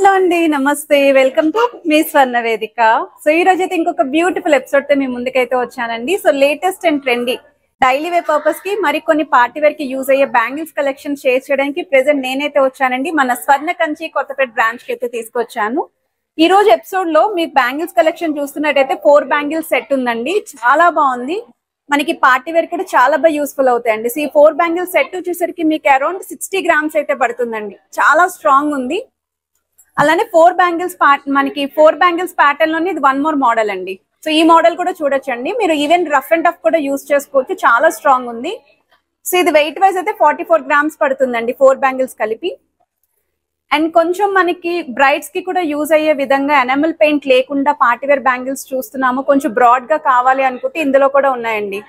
Hello అండి, నమస్తే. Welcome to me స్వర్ణ వేదిక. సో ఈ రోజు అయితే ఇంకొక బ్యూటిఫుల్ ఎపిసోడ్ తో మీ ముందుకైతే వచ్చానండి. So latest and trendy daily wear purpose కి కొన్ని పార్టీ వేర్ కి యూజ్ అయ్యే బ్యాంగిల్స్ కలెక్షన్ షేర్ చేయడానికి ప్రెసెంట్ నేనైతే వచ్చానండి. మన స్వర్ణ కంచి కొత్తపేట బ్రాంచ్ కి అయితే తీసుకొచ్చాను. ఈ రోజు ఎపిసోడ్ లో మీకు బ్యాంగిల్స్ కలెక్షన్ చూస్తున్నట్టయితే 4 బ్యాంగిల్స్ సెట్ ఉందండి. చాలా బాగుంది. మనకి పార్టీ వేర్ కూడా చాలా బాగా యూస్ఫుల్ అవుతాయండి. సో ఈ 4 బ్యాంగిల్స్ సెట్ వచ్చేసరికి మీకు అరౌండ్ 60 గ్రామ్స్ అయితే పడుతుందండి. చాలా స్ట్రాంగ్ ఉంది. అలానే 4 బ్యాంగిల్స్ ప్యాటర్న్ లోని ఇది 1 మోర్ మోడల్ అండి. సో ఈ మోడల్ కూడా చూడొచ్చండి. మీరు ఈవెన్ రఫ్ అండ్ టఫ్ కూడా యూస్ చేసుకోవచ్చు. చాలా స్ట్రాంగ్ ఉంది. సో ఇది వెయిట్ వైజ్ అయితే 44 గ్రామ్స్ పడుతుందండి 4 బ్యాంగిల్స్ కలిపి. అండ్ కొంచెం మనకి బ్రైడ్స్ కి కూడా యూజ్ అయ్యే విధంగా ఎనామిల్ పెయింట్ లేకుండా పార్టీవేర్ బ్యాంగిల్స్ చూస్తున్నాము. కొంచెం బ్రాడ్ గా కావాలి అనుకుంటే ఇందులో కూడా ఉన్నాయండి.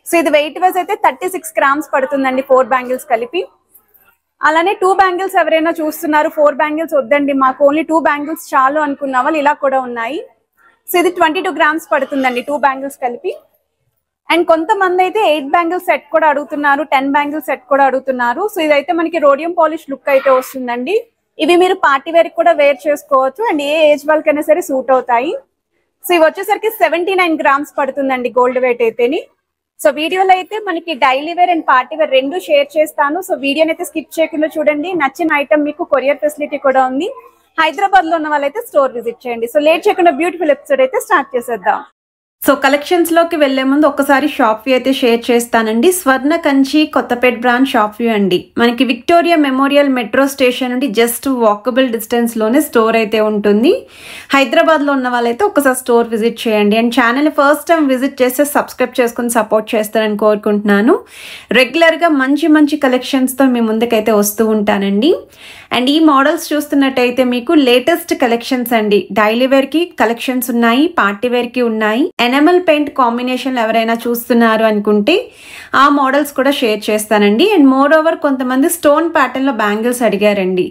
సో ఇది వెయిట్ వైజ్ అయితే 36 గ్రామ్స్ పడుతుందండి 4 బ్యాంగిల్స్ కలిపి. అలానే 2 బ్యాంగిల్స్ ఎవరైనా చూస్తున్నారు, 4 బ్యాంగిల్స్ వద్దండి మాకు ఓన్లీ 2 బ్యాంగిల్స్ చాలు అనుకున్న వాళ్ళు ఇలా కూడా ఉన్నాయి. సో ఇది 22 గ్రామ్స్ పడుతుందండి 2 బ్యాంగిల్స్ కలిపి. అండ్ కొంతమంది అయితే 8 బ్యాంగిల్స్ సెట్ కూడా అడుగుతున్నారు, 10 బ్యాంగిల్స్ సెట్ కూడా అడుగుతున్నారు. సో ఇదైతే మనకి రోడియం పాలిష్ లుక్ అయితే వస్తుందండి. ఇవి మీరు పార్టీ వేర్ కూడా వేర్ చేసుకోవచ్చు అండ్ ఏ ఏజ్ వాళ్ళకైనా సరే సూట్ అవుతాయి. సో ఇవి వచ్చేసరికి 79 గ్రామ్స్ పడుతుందండి గోల్డ్ వెయిట్ అయితేని. సో వీడియోలో అయితే మనకి daily wear and party wear రెండు షేర్ చేస్తాను. సో వీడియోని అయితే స్కిప్ చేయకుండా చూడండి. నచ్చిన ఐటమ్ మీకు కొరియర్ ఫెసిలిటీ కూడా ఉంది. హైదరాబాద్ లో ఉన్న వాళ్ళైతే స్టోర్ విజిట్ చేయండి. సో లేట్ చేయకుండా బ్యూటిఫుల్ ఎపిసోడ్ అయితే స్టార్ట్ చేసేద్దాం. సో కలెక్షన్స్ లోకి వెళ్లే ముందు ఒకసారి షాప్ వ్యూ అయితే షేర్ చేస్తానండి. Swarna Kanchi Kothapet branch shop view అండి. మనకి విక్టోరియా మెమోరియల్ మెట్రో స్టేషన్ నుండి జస్ట్ వాకబుల్ డిస్టెన్స్ లోనే స్టోర్ అయితే ఉంటుంది. హైదరాబాద్ లో ఉన్న వాళ్ళైతే ఒకసారి స్టోర్ విజిట్ చేయండి. And channel first time visit చేస్తే సబ్స్క్రైబ్ చేసుకుని సపోర్ట్ చేస్తారని కోరుకుంటున్నాను. రెగ్యులర్ గా మంచి మంచి కలెక్షన్స్ తో మీ ముందుకైతే వస్తూ ఉంటానండి. అండ్ ఈ మోడల్స్ చూస్తున్నట్టయితే మీకు లేటెస్ట్ కలెక్షన్స్ అండి. డైలీ వేర్ కి కలెక్షన్స్ ఉన్నాయి, పార్టీ వేర్ కి ఉన్నాయి. ఎనామిల్ పెయింట్ కాంబినేషన్ ఎవరైనా చూస్తున్నారు అనుకుంటే ఆ మోడల్స్ కూడా షేర్ చేస్తానండి. అండ్ మోర్ ఓవర్ కొంతమంది స్టోన్ ప్యాటర్న్ లో బ్యాంగిల్స్ అడిగారండి.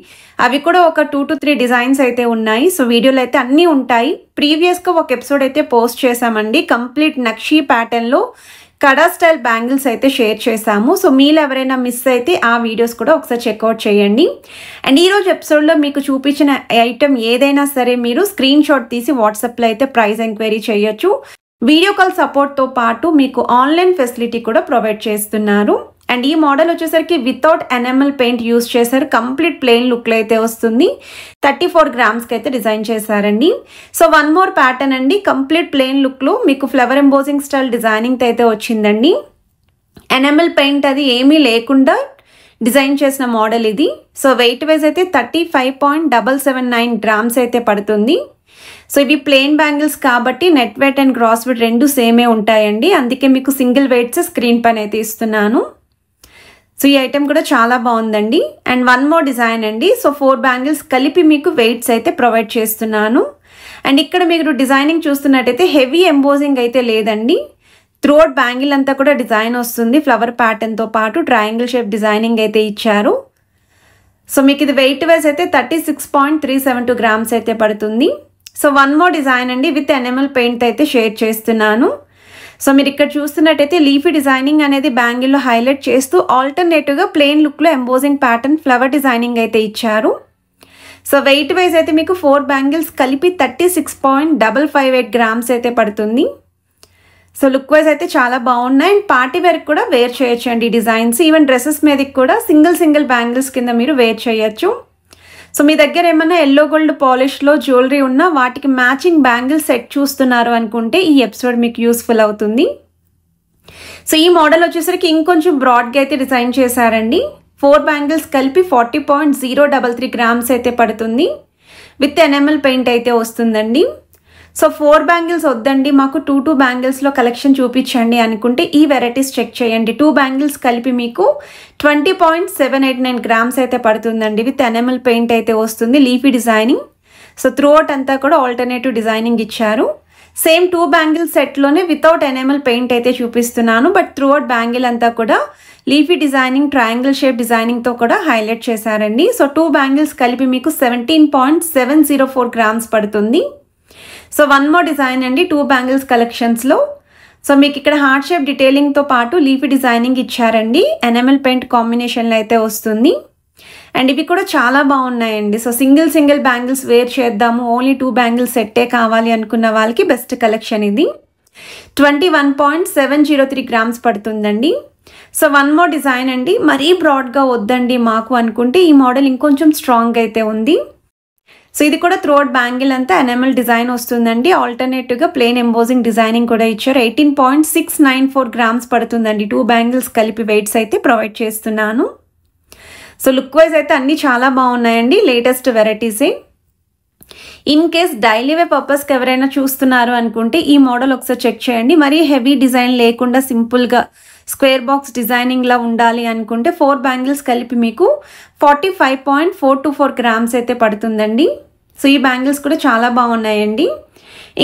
అవి కూడా ఒక 2 to 3 డిజైన్స్ అయితే ఉన్నాయి. సో వీడియోలో అయితే అన్నీ ఉంటాయి. ప్రీవియస్ గా ఒక ఎపిసోడ్ అయితే పోస్ట్ చేసామండి. కంప్లీట్ నక్షీ ప్యాటర్న్ లో కడా స్టైల్ బ్యాంగిల్స్ అయితే షేర్ చేసాము. సో మీలో ఎవరైనా మిస్ అయితే ఆ వీడియోస్ కూడా ఒకసారి చెక్అవుట్ చేయండి. అండ్ ఈరోజు ఎపిసోడ్లో మీకు చూపించిన ఐటమ్ ఏదైనా సరే మీరు స్క్రీన్ షాట్ తీసి వాట్సాప్లో అయితే ప్రైస్ ఎంక్వైరీ చేయొచ్చు. వీడియో కాల్ సపోర్ట్తో పాటు మీకు ఆన్లైన్ ఫెసిలిటీ కూడా ప్రొవైడ్ చేస్తున్నారు. అండ్ ఈ మోడల్ వచ్చేసరికి వితౌట్ ఎనామిల్ పెయింట్ యూస్ చేశారు. కంప్లీట్ ప్లెయిన్ లుక్లో అయితే వస్తుంది. 34 గ్రామ్స్కి అయితే డిజైన్ చేశారండి. సో 1 మోర్ ప్యాటర్న్ అండి. కంప్లీట్ ప్లెయిన్ లుక్లో మీకు ఫ్లవర్ ఎంబోజింగ్ స్టైల్ డిజైనింగ్ అయితే వచ్చిందండి. ఎనామిల్ పెయింట్ అది ఏమీ లేకుండా డిజైన్ చేసిన మోడల్ ఇది. సో వెయిట్ వైజ్ అయితే 35.779 గ్రామ్స్ అయితే పడుతుంది. సో ఇవి ప్లెయిన్ బ్యాంగిల్స్ కాబట్టి net weight and gross weight రెండు సేమే ఉంటాయండి. అందుకే మీకు సింగిల్ వెయిట్స్ స్క్రీన్ పైన అయితే ఇస్తున్నాను. సో ఈ ఐటెం కూడా చాలా బాగుందండి. అండ్ 1 మోర్ డిజైన్ అండి. సో 4 బ్యాంగిల్స్ కలిపి మీకు వెయిట్స్ అయితే ప్రొవైడ్ చేస్తున్నాను. అండ్ ఇక్కడ మీరు డిజైనింగ్ చూస్తున్నట్టయితే హెవీ ఎంబోజింగ్ అయితే లేదండి. త్రూఅవుట్ బ్యాంగిల్ అంతా కూడా డిజైన్ వస్తుంది. ఫ్లవర్ ప్యాటర్న్తో పాటు ట్రయాంగిల్ షేప్ డిజైనింగ్ అయితే ఇచ్చారు. సో మీకు ఇది వెయిట్ వైజ్ అయితే 36.372 గ్రామ్స్ అయితే పడుతుంది. సో 1 మోర్ డిజైన్ అండి విత్ ఎనామిల్ పెయింట్ అయితే షేర్ చేస్తున్నాను. సో మీరు ఇక్కడ చూస్తున్నట్టయితే లీఫీ డిజైనింగ్ అనేది బ్యాంగిల్లో హైలైట్ చేస్తూ ఆల్టర్నేటివ్గా ప్లెయిన్ లుక్లో ఎంబోజింగ్ ప్యాటర్న్ ఫ్లవర్ డిజైనింగ్ అయితే ఇచ్చారు. సో వెయిట్ వైజ్ అయితే మీకు 4 బ్యాంగిల్స్ కలిపి 36.558 గ్రామ్స్ అయితే పడుతుంది. సో లుక్ వైజ్ అయితే చాలా బాగున్నాయి. అండ్ పార్టీ వేర్ కూడా వేర్ చేయొచ్చు అండి డిజైన్స్. ఈవెన్ డ్రెస్సెస్ మీదకి కూడా సింగిల్ బ్యాంగిల్స్ కింద మీరు వేర్ చేయొచ్చు. సో మీ దగ్గర ఏమైనా ఎల్లో గోల్డ్ పాలిష్లో జ్యువెలరీ ఉన్నా వాటికి మ్యాచింగ్ బ్యాంగిల్ సెట్ చూస్తున్నారు అనుకుంటే ఈ ఎపిసోడ్ మీకు యూస్ఫుల్ అవుతుంది. సో ఈ మోడల్ వచ్చేసరికి ఇంకొంచెం బ్రాడ్గా అయితే డిజైన్ చేశారండి. 4 బ్యాంగిల్స్ కలిపి 40.033 గ్రామ్స్ అయితే పడుతుంది. విత్ ఎనామిల్ పెయింట్ అయితే వస్తుందండి. సో 4 బ్యాంగిల్స్ వద్దండి మాకు 2 బ్యాంగిల్స్లో కలెక్షన్ చూపించండి అనుకుంటే ఈ వెరైటీస్ చెక్ చేయండి. 2 బ్యాంగిల్స్ కలిపి మీకు 20.789 గ్రామ్స్ అయితే పడుతుందండి. విత్ ఎనామిల్ పెయింట్ అయితే వస్తుంది. Leafy designing. సో త్రూఅవుట్ అంతా కూడా ఆల్టర్నేటివ్ డిజైనింగ్ ఇచ్చారు. సేమ్ 2 బ్యాంగిల్ సెట్లోనే వితౌట్ ఎనామిల్ పెయింట్ అయితే చూపిస్తున్నాను. బట్ త్రూఅవుట్ బ్యాంగిల్ అంతా కూడా లీఫీ డిజైనింగ్ ట్రయాంగిల్ షేప్ డిజైనింగ్తో కూడా హైలైట్ చేశారండి. సో 2 బ్యాంగిల్స్ కలిపి మీకు 17.704 గ్రామ్స్ పడుతుంది. సో 1 మోర్ డిజైన్ అండి 2 బ్యాంగిల్స్ కలెక్షన్స్లో. సో మీకు ఇక్కడ హార్ట్ షేప్ డీటెయిలింగ్తో పాటు లీఫీ డిజైనింగ్ ఇచ్చారండి. ఎనామిల్ పెయింట్ కాంబినేషన్లో అయితే వస్తుంది. అండ్ ఇవి కూడా చాలా బాగున్నాయండి. సో సింగిల్ బ్యాంగిల్స్ వేర్ చేద్దాము, ఓన్లీ 2 బ్యాంగిల్స్ సెట్టే కావాలి అనుకున్న వాళ్ళకి బెస్ట్ కలెక్షన్ ఇది. 21.703 గ్రామ్స్ పడుతుందండి. సో వన్ మోర్ డిజైన్ అండి. మరీ బ్రాడ్గా వద్దండి మాకు అనుకుంటే ఈ మోడల్ ఇంకొంచెం స్ట్రాంగ్ అయితే ఉంది. సో ఇది కూడా త్రోట్ బ్యాంగిల్ అంతా ఎనామెల్ డిజైన్ వస్తుందండి. ఆల్టర్నేటివ్గా ప్లెయిన్ ఎంబోజింగ్ డిజైనింగ్ కూడా ఇచ్చారు. 18.694 గ్రామ్స్ పడుతుందండి. 2 బ్యాంగిల్స్ కలిపి వెయిట్స్ అయితే ప్రొవైడ్ చేస్తున్నాను. సో లుక్ వైజ్ అయితే అన్నీ చాలా బాగున్నాయండి, latest వెరైటీసే. In case daily way పర్పస్కి ఎవరైనా చూస్తున్నారు అనుకుంటే ఈ మోడల్ ఒకసారి చెక్ చేయండి. మరీ హెవీ డిజైన్ లేకుండా సింపుల్గా స్క్వేర్ బాక్స్ డిజైనింగ్లా ఉండాలి అనుకుంటే 4 బ్యాంగిల్స్ కలిపి మీకు 45.424 గ్రామ్స్ అయితే పడుతుందండి. సో ఈ బ్యాంగిల్స్ కూడా చాలా బాగున్నాయండి.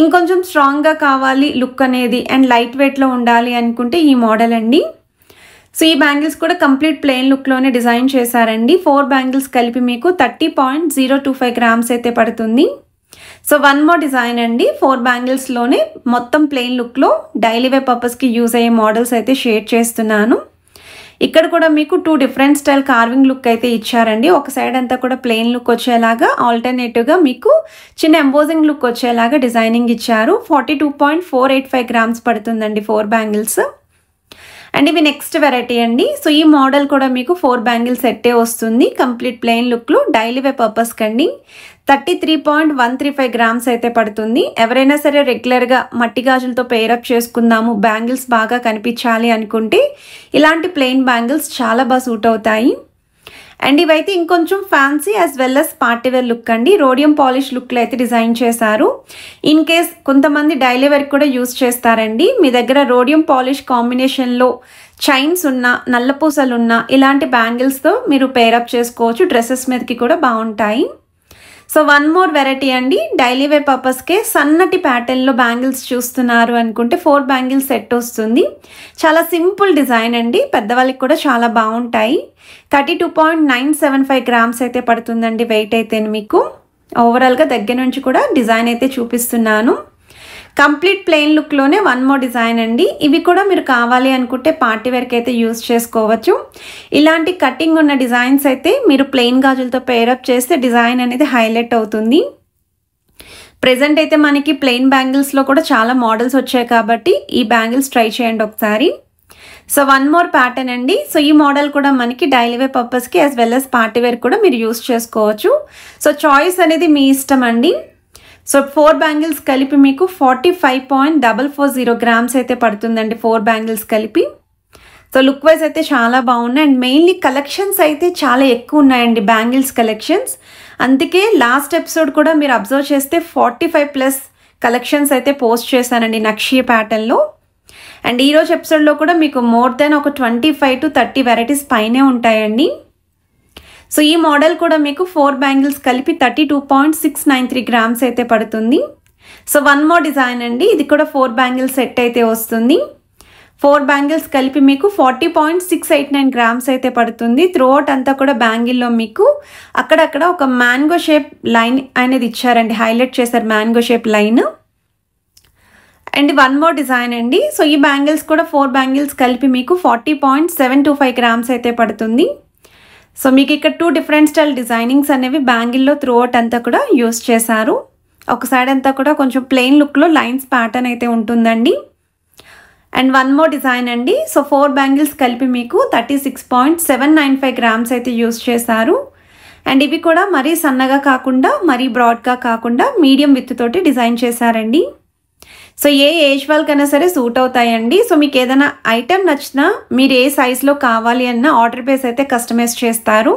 ఇంకొంచెం స్ట్రాంగ్గా కావాలి లుక్ అనేది అండ్ లైట్ వెయిట్లో ఉండాలి అనుకుంటే ఈ మోడల్ అండి. సో ఈ బ్యాంగిల్స్ కూడా కంప్లీట్ ప్లెయిన్ లుక్లోనే డిజైన్ చేశారండి. 4 బ్యాంగిల్స్ కలిపి మీకు 30.025 గ్రామ్స్ అయితే పడుతుంది. సో వన్ మోర్ డిజైన్ అండి. 4 బ్యాంగిల్స్లోనే మొత్తం ప్లెయిన్ లుక్లో డైలీ వే పర్పస్కి యూజ్ అయ్యే మోడల్స్ అయితే షేర్ చేస్తున్నాను. ఇక్కడ కూడా మీకు 2 డిఫరెంట్ స్టైల్ కార్వింగ్ లుక్ అయితే ఇచ్చారండి. ఒక సైడ్ అంతా కూడా ప్లెయిన్ లుక్ వచ్చేలాగా, ఆల్టర్నేటివ్గా మీకు చిన్న ఎంబోజింగ్ లుక్ వచ్చేలాగా డిజైనింగ్ ఇచ్చారు. 42.485 గ్రామ్స్ పడుతుందండి 4 బ్యాంగిల్స్. అండ్ ఇవి నెక్స్ట్ వెరైటీ అండి. సో ఈ మోడల్ కూడా మీకు 4 బ్యాంగిల్ సెట్టే వస్తుంది, కంప్లీట్ ప్లెయిన్ లుక్లో డైలీ వే పర్పస్ కండి. 33.135 గ్రామ్స్ అయితే పడుతుంది. ఎవరైనా సరే రెగ్యులర్గా మట్టి గాజులతో పేరప్ చేసుకుందాము, బ్యాంగిల్స్ బాగా కనిపించాలి అనుకుంటే ఇలాంటి ప్లెయిన్ బ్యాంగిల్స్ చాలా బాగా సూట్ అవుతాయి. అండ్ ఇవైతే ఇంకొంచెం fancy as well as party wear look అండి. రోడియం పాలిష్ లుక్లో అయితే డిజైన్ చేశారు. ఇన్ కేస్ కొంతమంది డైలీ వేర్ కూడా యూస్ చేస్తారండి. మీ దగ్గర రోడియం పాలిష్ కాంబినేషన్లో చైన్స్ ఉన్న, నల్లపూసలు ఉన్న ఇలాంటి బ్యాంగిల్స్తో మీరు పేరప్ చేసుకోవచ్చు. డ్రెస్సెస్ మీదకి కూడా బాగుంటాయి. సో వన్ మోర్ వెరైటీ అండి. డైలీ వేర్ పర్పస్కే సన్నటి ప్యాటర్న్లో బ్యాంగిల్స్ చూస్తున్నారు అనుకుంటే 4 బ్యాంగిల్స్ సెట్ వస్తుంది. చాలా సింపుల్ డిజైన్ అండి, పెద్దవాళ్ళకి కూడా చాలా బాగుంటాయి. 32.975 గ్రామ్స్ అయితే పడుతుందండి వెయిట్ అయితే. మీకు ఓవరాల్గా దగ్గర నుంచి కూడా డిజైన్ అయితే చూపిస్తున్నాను. కంప్లీట్ ప్లెయిన్ లుక్లోనే వన్ మోర్ డిజైన్ అండి. ఇవి కూడా మీరు కావాలి అనుకుంటే పార్టీ వేర్కి అయితే యూజ్ చేసుకోవచ్చు. ఇలాంటి కటింగ్ ఉన్న డిజైన్స్ అయితే మీరు ప్లెయిన్ గాజులతో పేరప్ చేస్తే డిజైన్ అనేది హైలైట్ అవుతుంది. ప్రెజెంట్ అయితే మనకి ప్లెయిన్ బ్యాంగిల్స్లో కూడా చాలా మోడల్స్ వచ్చాయి కాబట్టి ఈ బ్యాంగిల్స్ ట్రై చేయండి ఒకసారి. సో వన్ మోర్ ప్యాటర్న్ అండి. సో ఈ మోడల్ కూడా మనకి డైలీ వేర్ పర్పస్కి as well as party wear కూడా మీరు యూజ్ చేసుకోవచ్చు. సో చాయిస్ అనేది మీ ఇష్టం అండి. సో 4 బ్యాంగిల్స్ కలిపి మీకు 45.440 గ్రామ్స్ అయితే పడుతుందండి 4 బ్యాంగిల్స్ కలిపి. సో లుక్ వైజ్ అయితే చాలా బాగున్నాయి. అండ్ మెయిన్లీ కలెక్షన్స్ అయితే చాలా ఎక్కువ ఉన్నాయండి, బ్యాంగిల్స్ కలెక్షన్స్. అందుకే లాస్ట్ ఎపిసోడ్ కూడా మీరు అబ్జర్వ్ చేస్తే 45+ కలెక్షన్స్ అయితే పోస్ట్ చేశానండి నక్షి ప్యాటర్న్లో. అండ్ ఈరోజు ఎపిసోడ్లో కూడా మీకు మోర్ దెన్ ఒక 25 to 30 వెరైటీస్ పైనే ఉంటాయండి. సో ఈ మోడల్ కూడా మీకు 4 బ్యాంగిల్స్ కలిపి 32.693 గ్రామ్స్ అయితే పడుతుంది. సో వన్ మోర్ డిజైన్ అండి. ఇది కూడా 4 బ్యాంగిల్ సెట్ అయితే వస్తుంది. 4 బ్యాంగిల్స్ కలిపి మీకు 40.689 గ్రామ్స్ అయితే పడుతుంది. త్రూఅవుట్ అంతా కూడా బ్యాంగిల్లో మీకు అక్కడక్కడ ఒక మ్యాంగో షేప్ లైన్ అనేది ఇచ్చారండి, హైలైట్ చేశారు mango shape line. And one more design అండి. సో ఈ బ్యాంగిల్స్ కూడా 4 బ్యాంగిల్స్ కలిపి మీకు 40.725 గ్రామ్స్ అయితే పడుతుంది. సో మీకు ఇక్కడ 2 డిఫరెంట్ స్టైల్ డిజైనింగ్స్ అనేవి బ్యాంగిల్లో త్రూఅవుట్ అంతా కూడా యూస్ చేశారు. ఒక సైడ్ అంతా కూడా కొంచెం ప్లెయిన్ లుక్లో లైన్స్ ప్యాటర్న్ అయితే ఉంటుందండి. అండ్ వన్ మోర్ డిజైన్ అండి. సో 4 బ్యాంగిల్స్ కలిపి మీకు 36.795 గ్రామ్స్ అయితే యూస్ చేశారు. అండ్ ఇవి కూడా మరీ సన్నగా కాకుండా మరీ బ్రాడ్గా కాకుండా మీడియం విత్ తోటి డిజైన్ చేశారండి. సో ఏ ఏజ్ వాళ్ళకైనా సరే సూట్ అవుతాయండి. సో మీకు ఏదైనా ఐటెం నచ్చినా మీరు ఏ సైజులో కావాలి అన్న ఆర్డర్ బేస్ అయితే కస్టమైజ్ చేస్తారు.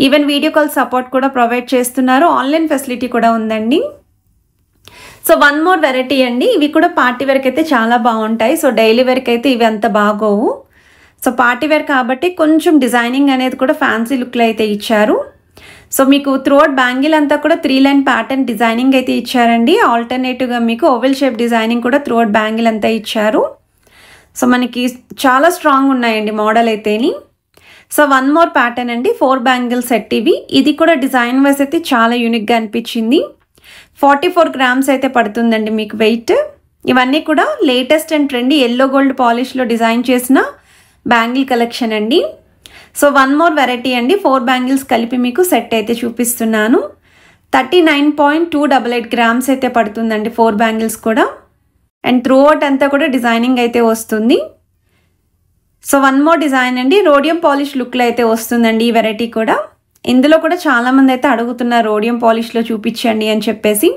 ఈవెన్ వీడియో కాల్ సపోర్ట్ కూడా ప్రొవైడ్ చేస్తున్నారు, ఆన్లైన్ ఫెసిలిటీ కూడా ఉందండి. సో వన్ మోర్ వెరైటీ అండి. ఇవి కూడా పార్టీ వేర్కి అయితే చాలా బాగుంటాయి. సో డైలీ వేర్కి అయితే ఇవి అంత బాగోవు. సో పార్టీ వేర్ కాబట్టి కొంచెం డిజైనింగ్ అనేది కూడా ఫ్యాన్సీ లుక్లో అయితే ఇచ్చారు. సో మీకు త్రూఅవుట్ బ్యాంగిల్ అంతా కూడా 3 లైన్ ప్యాటర్న్ డిజైనింగ్ అయితే ఇచ్చారండి. ఆల్టర్నేటివ్గా మీకు ఓవెల్ షేప్ డిజైనింగ్ కూడా త్రూఅవుట్ బ్యాంగిల్ అంతా ఇచ్చారు. సో మనకి చాలా స్ట్రాంగ్ ఉన్నాయండి మోడల్ అయితేని. సో వన్ మోర్ ప్యాటర్న్ అండి. 4 బ్యాంగిల్ సెట్ ఇవి. ఇది కూడా డిజైన్ వైజ్ అయితే చాలా యూనిక్గా అనిపించింది. 44 గ్రామ్స్ అయితే పడుతుందండి మీకు వెయిట్. ఇవన్నీ కూడా latest and trendy yellow gold పాలిష్లో డిజైన్ చేసిన బ్యాంగిల్ కలెక్షన్ అండి. సో వన్ మోర్ వెరైటీ అండి, 4 బ్యాంగిల్స్ కలిపి మీకు సెట్ అయితే చూపిస్తున్నాను. 39.288 గ్రామ్స్ అయితే పడుతుందండి 4 బ్యాంగిల్స్ కూడా. అండ్ త్రూ అవుట్ అంతా కూడా డిజైనింగ్ అయితే వస్తుంది. సో వన్ మోర్ డిజైన్ అండి, రోడియం పాలిష్ లుక్లో అయితే వస్తుందండి ఈ వెరైటీ కూడా. ఇందులో కూడా చాలామంది అయితే అడుగుతున్నారు రోడియం పాలిష్లో చూపించండి అని చెప్పేసి.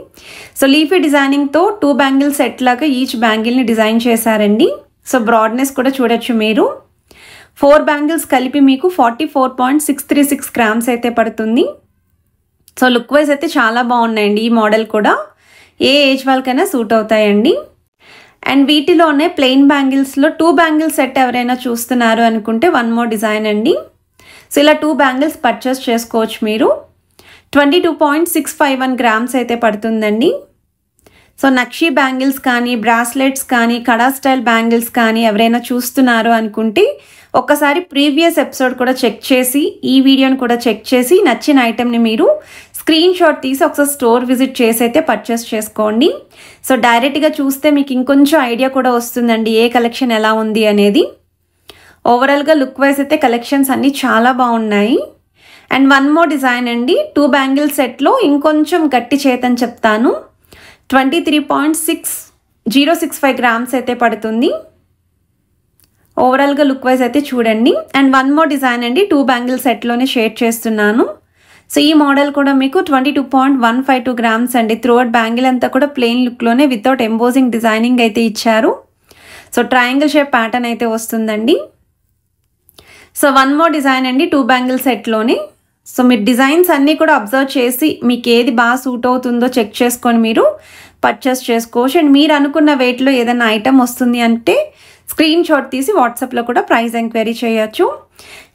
సో లీఫీ డిజైనింగ్తో 2 బ్యాంగిల్ సెట్ లాగా ఈచ్ బ్యాంగిల్ని డిజైన్ చేశారండి. సో బ్రాడ్నెస్ కూడా చూడొచ్చు మీరు. 4 బ్యాంగిల్స్ కలిపి మీకు 44.636 గ్రామ్స్ అయితే పడుతుంది. సో లుక్ వైజ్ అయితే చాలా బాగున్నాయండి ఈ మోడల్ కూడా. ఏ ఏజ్ వాళ్ళకైనా సూట్ అవుతాయండి. అండ్ వీటిలోనే ప్లెయిన్ బ్యాంగిల్స్లో 2 బ్యాంగిల్ సెట్ ఎవరైనా చూస్తున్నారు అనుకుంటే వన్ మోర్ డిజైన్ అండి. సో ఇలా 2 బ్యాంగిల్స్ పర్చేస్ చేసుకోవచ్చు మీరు. 22.651 గ్రామ్స్ అయితే పడుతుందండి. సో నక్షీ బ్యాంగిల్స్ కానీ, బ్రాస్లెట్స్ కానీ, కడా స్టైల్ బ్యాంగిల్స్ కానీ ఎవరైనా చూస్తున్నారు అనుకుంటే ఒక్కసారి ప్రీవియస్ ఎపిసోడ్ కూడా చెక్ చేసి, ఈ వీడియోని కూడా చెక్ చేసి నచ్చిన ఐటెంని మీరు స్క్రీన్ షాట్ తీసి ఒకసారి స్టోర్ విజిట్ చేసి అయితే పర్చేస్ చేసుకోండి. సో డైరెక్ట్గా చూస్తే మీకు ఇంకొంచెం ఐడియా కూడా వస్తుందండి ఏ కలెక్షన్ ఎలా ఉంది అనేది. ఓవరాల్గా లుక్ వైజ్ అయితే కలెక్షన్స్ అన్నీ చాలా బాగున్నాయి. అండ్ వన్ మోర్ డిజైన్ అండి, 2 బ్యాంగిల్ సెట్లో ఇంకొంచెం గట్టి చేతని చెప్తాను. 23.6065 గ్రామ్స్ అయితే పడుతుంది. ఓవరాల్గా లుక్ వైజ్ అయితే చూడండి. అండ్ వన్ మోర్ డిజైన్ అండి, 2 బ్యాంగిల్ సెట్లోనే షేర్ చేస్తున్నాను. సో ఈ మోడల్ కూడా మీకు 22.152 గ్రామ్స్ అండి. త్రూఅవుట్ బ్యాంగిల్ అంతా కూడా ప్లెయిన్ లుక్లోనే వితౌట్ ఎంబోజింగ్ డిజైనింగ్ అయితే ఇచ్చారు. సో ట్రయాంగిల్ షేప్ ప్యాటర్న్ అయితే వస్తుందండి. సో వన్ మోర్ డిజైన్ అండి 2 బ్యాంగిల్ సెట్లోనే. సో మీరు డిజైన్స్ అన్నీ కూడా అబ్జర్వ్ చేసి మీకు ఏది బాగా సూట్ అవుతుందో చెక్ చేసుకొని మీరు పర్చేస్ చేసుకోవచ్చు. అండ్ మీరు అనుకున్న వెయిట్లో ఏదైనా ఐటమ్ వస్తుంది అంటే స్క్రీన్ షాట్ తీసి వాట్సాప్లో కూడా ప్రైస్ ఎంక్వైరీ చేయొచ్చు.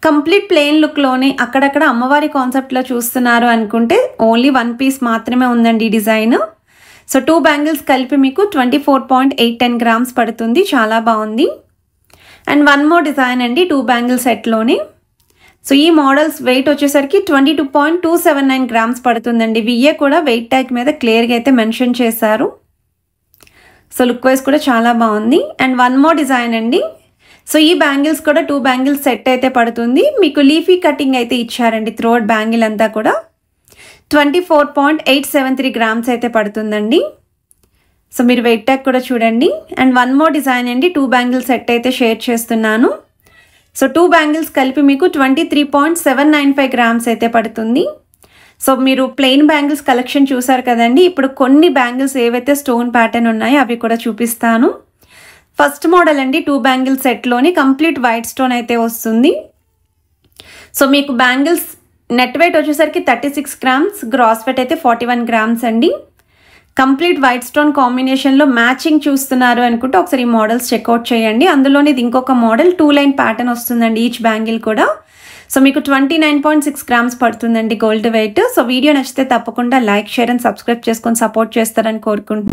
కంప్లీట్ ప్లెయిన్ లుక్లోనే అక్కడక్కడ అమ్మవారి కాన్సెప్ట్లో చూస్తున్నారు అనుకుంటే ఓన్లీ 1 పీస్ మాత్రమే ఉందండి ఈ డిజైన్. సో 2 బ్యాంగిల్స్ కలిపి మీకు 24.810 గ్రామ్స్ పడుతుంది. చాలా బాగుంది. అండ్ వన్ మోర్ డిజైన్ అండి 2 బ్యాంగిల్ సెట్లోనే. సో ఈ మోడల్స్ వెయిట్ వచ్చేసరికి 22.279 గ్రామ్స్ పడుతుందండి. విఏ కూడా వెయిట్ ట్యాగ్ మీద క్లియర్గా అయితే మెన్షన్ చేశారు. సో లుక్ వైజ్ కూడా చాలా బాగుంది. అండ్ వన్ మోర్ డిజైన్ అండి. సో ఈ బ్యాంగిల్స్ కూడా 2 బ్యాంగిల్స్ సెట్ అయితే పడుతుంది. మీకు లీఫీ కటింగ్ అయితే ఇచ్చారండి త్రోట్ బ్యాంగిల్ అంతా కూడా. 24.873 గ్రామ్స్ అయితే పడుతుందండి. సో మీరు వెయిట్ ట్యాగ్ కూడా చూడండి. అండ్ వన్ మోర్ డిజైన్ అండి, 2 బ్యాంగిల్ సెట్ అయితే షేర్ చేస్తున్నాను. సో 2 బ్యాంగిల్స్ కలిపి మీకు 23.795 గ్రామ్స్ అయితే పడుతుంది. సో మీరు ప్లెయిన్ బ్యాంగిల్స్ కలెక్షన్ చూసారు కదండి. ఇప్పుడు కొన్ని బ్యాంగిల్స్ ఏవైతే స్టోన్ ప్యాటర్న్ ఉన్నాయో అవి కూడా చూపిస్తాను. ఫస్ట్ మోడల్ అండి 2 బ్యాంగిల్ సెట్లోని కంప్లీట్ వైట్ స్టోన్ అయితే వస్తుంది. సో మీకు బ్యాంగిల్స్ నెట్ వెయిట్ వచ్చేసరికి 36 గ్రామ్స్, గ్రాస్ వెయిట్ అయితే 41 గ్రామ్స్ అండి. కంప్లీట్ వైట్ స్టోన్ కాంబినేషన్లో మ్యాచింగ్ చూస్తున్నారు అనుకుంటే ఒకసారి ఈ మోడల్స్ చెక్అవుట్ చేయండి. అందులోని ఇది ఇంకొక మోడల్ 2 లైన్ ప్యాటర్న్ వస్తుందండి ఈచ్ బ్యాంగిల్ కూడా. సో మీకు 29.6 గ్రామ్స్ పడుతుందండి గోల్డ్ వెయిట్. సో వీడియో నచ్చితే తప్పకుండా లైక్, షేర్ అండ్ సబ్స్క్రైబ్ చేసుకొని సపోర్ట్ చేస్తారని కోరుకుంటున్నాను.